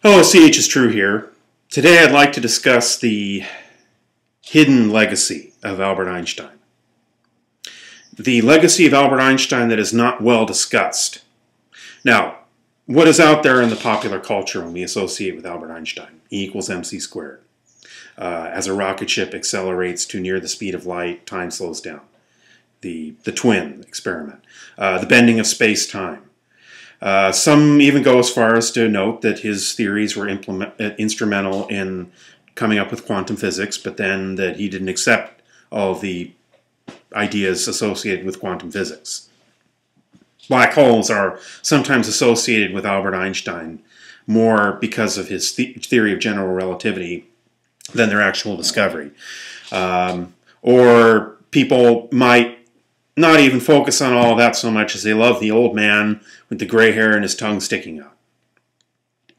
Hello, CHistrue here. Today I'd like to discuss the hidden legacy of Albert Einstein. The legacy of Albert Einstein that is not well discussed. Now, what is out there in the popular culture when we associate with Albert Einstein? E equals mc squared. As a rocket ship accelerates to near the speed of light, time slows down. The twin experiment. The bending of space-time. Some even go as far as to note that his theories were instrumental in coming up with quantum physics, but then that he didn't accept all of the ideas associated with quantum physics. Black holes are sometimes associated with Albert Einstein more because of his theory of general relativity than their actual discovery. Or people might not even focus on all of that so much as they love the old man with the gray hair and his tongue sticking out.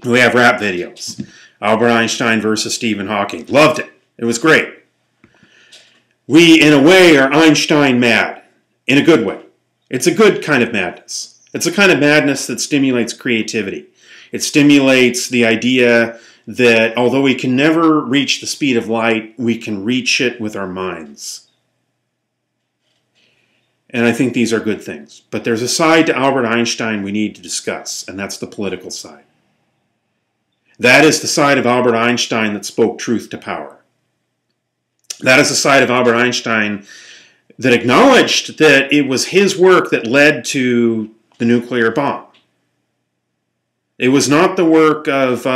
We have rap videos. Albert Einstein versus Stephen Hawking. Loved it. It was great. We, in a way, are Einstein mad. In a good way. It's a good kind of madness. It's a kind of madness that stimulates creativity. It stimulates the idea that although we can never reach the speed of light, we can reach it with our minds. And I think these are good things. But there's a side to Albert Einstein we need to discuss, and that's the political side. That is the side of Albert Einstein that spoke truth to power. That is the side of Albert Einstein that acknowledged that it was his work that led to the nuclear bomb. It was not the work of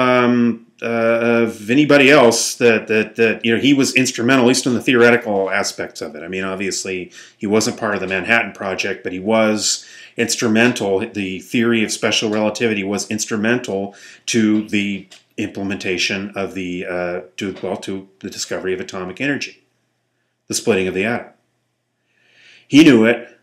anybody else that he was instrumental, at least in the theoretical aspects of it. I mean, obviously, he wasn't part of the Manhattan Project, but he was instrumental. The theory of special relativity was instrumental to the implementation of to the discovery of atomic energy, the splitting of the atom. He knew it,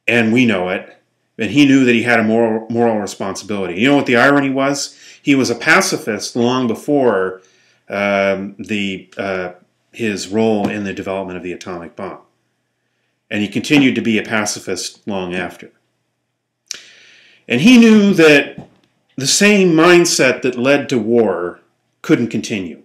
and we know it, and he knew that he had a moral responsibility. You know what the irony was? He was a pacifist long before his role in the development of the atomic bomb. And he continued to be a pacifist long after. And he knew that the same mindset that led to war couldn't continue.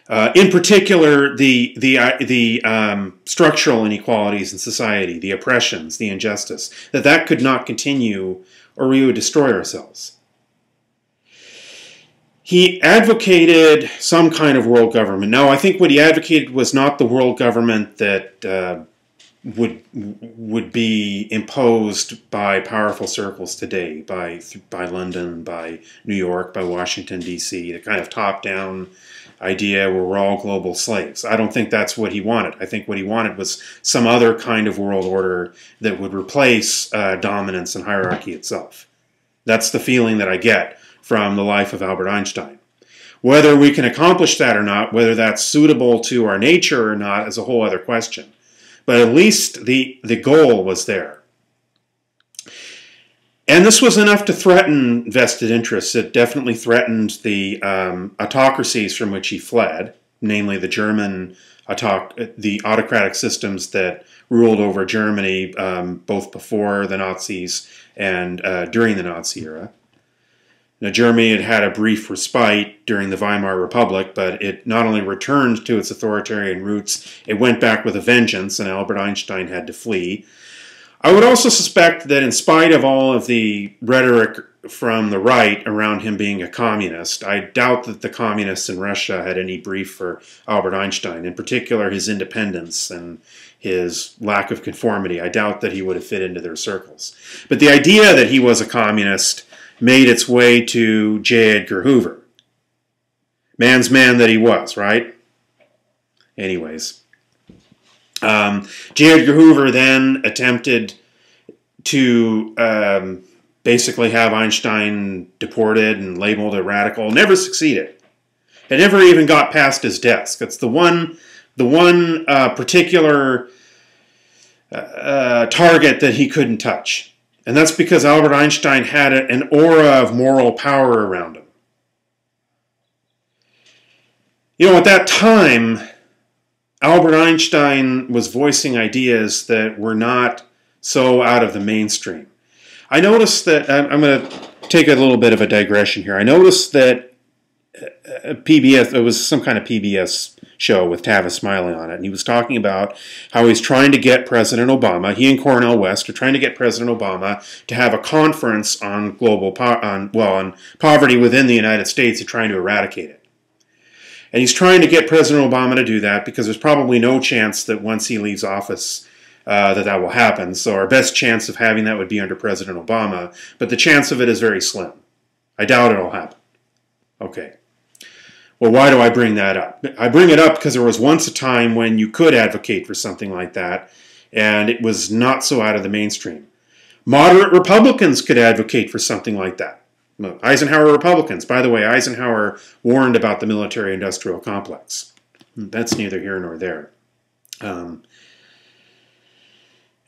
In particular, the structural inequalities in society, the oppressions, the injustice, that could not continue or we would destroy ourselves. He advocated some kind of world government. Now, I think what he advocated was not the world government that would be imposed by powerful circles today, by London, by New York, by Washington, D.C., the kind of top-down idea where we're all global slaves. I don't think that's what he wanted. I think what he wanted was some other kind of world order that would replace dominance and hierarchy itself. That's the feeling that I get from the life of Albert Einstein. Whether we can accomplish that or not, whether that's suitable to our nature or not, is a whole other question. But at least the goal was there. And this was enough to threaten vested interests. It definitely threatened the autocracies from which he fled, namely the the autocratic systems that ruled over Germany both before the Nazis and during the Nazi era. Now, Germany had had a brief respite during the Weimar Republic, but it not only returned to its authoritarian roots, it went back with a vengeance, and Albert Einstein had to flee. I would also suspect that in spite of all of the rhetoric from the right around him being a communist, I doubt that the communists in Russia had any brief for Albert Einstein, in particular his independence and his lack of conformity. I doubt that he would have fit into their circles. But the idea that he was a communist made its way to J. Edgar Hoover. Man's man that he was, right? Anyways. J. Edgar Hoover then attempted to basically have Einstein deported and labeled a radical. Never succeeded. It never even got past his desk. It's the one particular target that he couldn't touch. And that's because Albert Einstein had an aura of moral power around him. You know, at that time, Albert Einstein was voicing ideas that were not so out of the mainstream. I noticed that, I'm going to take a little bit of a digression here. I noticed that PBS, it was some kind of PBS show with Tavis Smiley on it, and he was talking about how he's trying to get President Obama, he and Cornel West are trying to get President Obama to have a conference on on poverty within the United States and trying to eradicate it. And he's trying to get President Obama to do that because there's probably no chance that once he leaves office that will happen. So our best chance of having that would be under President Obama, but the chance of it is very slim. I doubt it'll happen. Okay. Well, why do I bring that up? I bring it up because there was once a time when you could advocate for something like that, and it was not so out of the mainstream. Moderate Republicans could advocate for something like that. Eisenhower Republicans. By the way, Eisenhower warned about the military-industrial complex. That's neither here nor there. And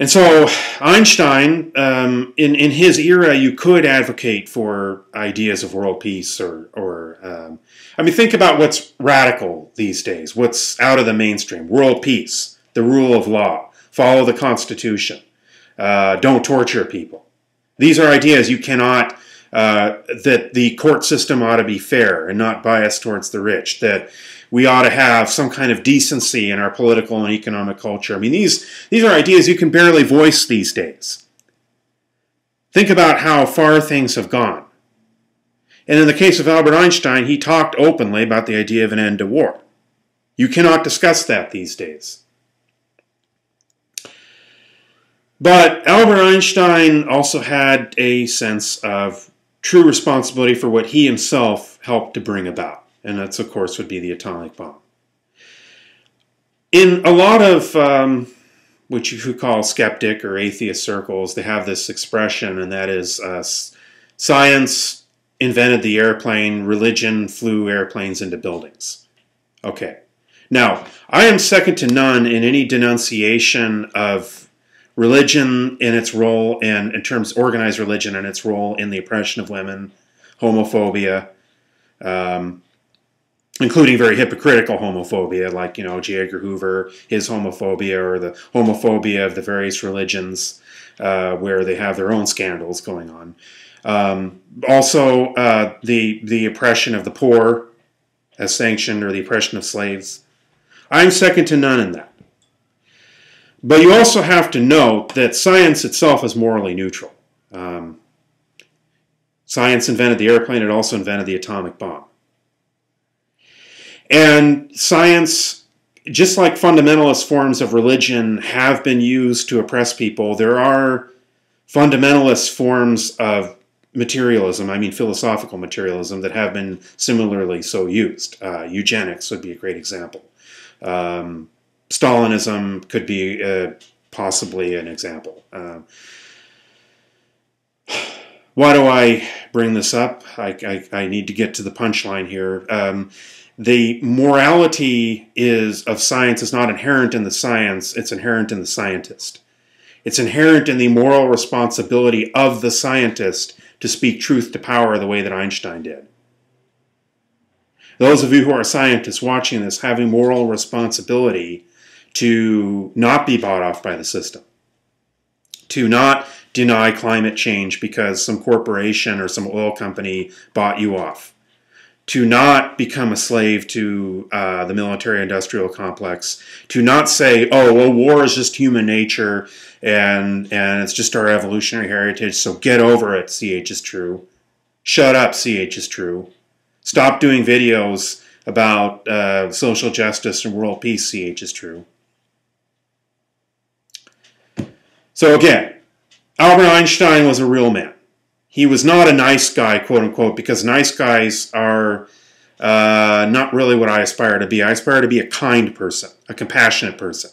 so Einstein, in his era, you could advocate for ideas of world peace I mean, think about what's radical these days, what's out of the mainstream. World peace, the rule of law, follow the Constitution, don't torture people. These are ideas you cannot, that the court system ought to be fair and not biased towards the rich, that we ought to have some kind of decency in our political and economic culture. I mean, these are ideas you can barely voice these days. Think about how far things have gone. And in the case of Albert Einstein, he talked openly about the idea of an end to war. You cannot discuss that these days. But Albert Einstein also had a sense of true responsibility for what he himself helped to bring about. And that's, of course, would be the atomic bomb. In a lot of what you could call skeptic or atheist circles, they have this expression, and that is science invented the airplane, religion flew airplanes into buildings. Okay. Now, I am second to none in any denunciation of religion in its role, and in terms of organized religion and its role in the oppression of women, homophobia, including very hypocritical homophobia, like, J. Edgar Hoover, his homophobia, or the homophobia of the various religions where they have their own scandals going on. Also, the oppression of the poor as sanctioned, or the oppression of slaves. I'm second to none in that. But you also have to note that science itself is morally neutral. Science invented the airplane, it also invented the atomic bomb. And science, just like fundamentalist forms of religion have been used to oppress people, there are fundamentalist forms of materialism, I mean philosophical materialism, that have been similarly so used. Eugenics would be a great example. Stalinism could be possibly an example. Why do I bring this up? I need to get to the punchline here. The morality of science is not inherent in the science, it's inherent in the scientist. It's inherent in the moral responsibility of the scientist to speak truth to power the way that Einstein did. Those of you who are scientists watching this have a moral responsibility to not be bought off by the system, to not deny climate change because some corporation or some oil company bought you off, to not become a slave to the military-industrial complex, to not say, oh, well, war is just human nature and it's just our evolutionary heritage, so get over it, CHistrue. Shut up, CHistrue. Stop doing videos about social justice and world peace, CHistrue. So again, Albert Einstein was a real man. He was not a nice guy, quote unquote, because nice guys are not really what I aspire to be. I aspire to be a kind person, a compassionate person.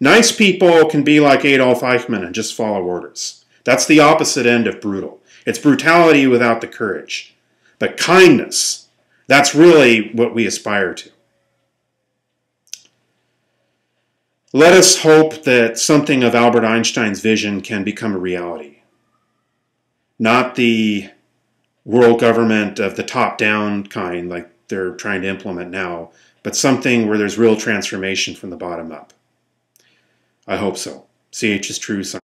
Nice people can be like Adolf Eichmann and just follow orders. That's the opposite end of brutal. It's brutality without the courage. But kindness, that's really what we aspire to. Let us hope that something of Albert Einstein's vision can become a reality. Not the world government of the top-down kind like they're trying to implement now, but something where there's real transformation from the bottom up. I hope so. CHistrue.